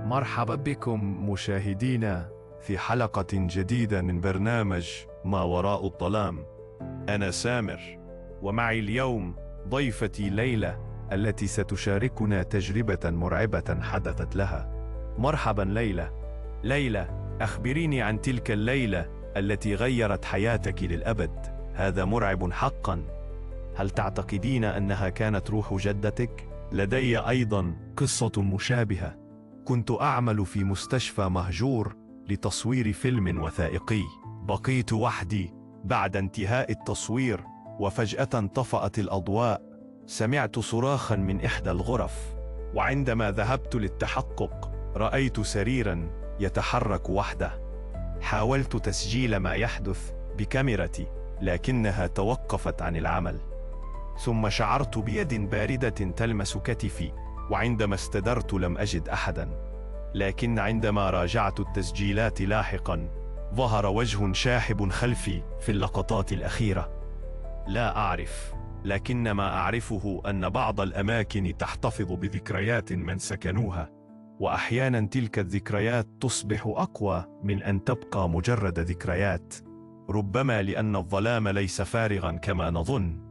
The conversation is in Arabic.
مرحبا بكم مشاهدينا في حلقة جديدة من برنامج ما وراء الظلام. أنا سامر، ومعي اليوم ضيفتي ليلى التي ستشاركنا تجربة مرعبة حدثت لها. مرحبا ليلى. ليلى، أخبريني عن تلك الليلة التي غيرت حياتك للأبد. هذا مرعب حقا. هل تعتقدين أنها كانت روح جدتك؟ لدي أيضا قصة مشابهة. كنت أعمل في مستشفى مهجور لتصوير فيلم وثائقي. بقيت وحدي بعد انتهاء التصوير، وفجأة انطفأت الأضواء. سمعت صراخا من إحدى الغرف، وعندما ذهبت للتحقق رأيت سريرا يتحرك وحده. حاولت تسجيل ما يحدث بكاميرتي، لكنها توقفت عن العمل. ثم شعرت بيد باردة تلمس كتفي، وعندما استدرت لم أجد أحدا. لكن عندما راجعت التسجيلات لاحقا ظهر وجه شاحب خلفي في اللقطات الأخيرة. لا أعرف، لكن ما أعرفه أن بعض الأماكن تحتفظ بذكريات من سكنوها، وأحيانا تلك الذكريات تصبح أقوى من أن تبقى مجرد ذكريات. ربما لأن الظلام ليس فارغا كما نظن.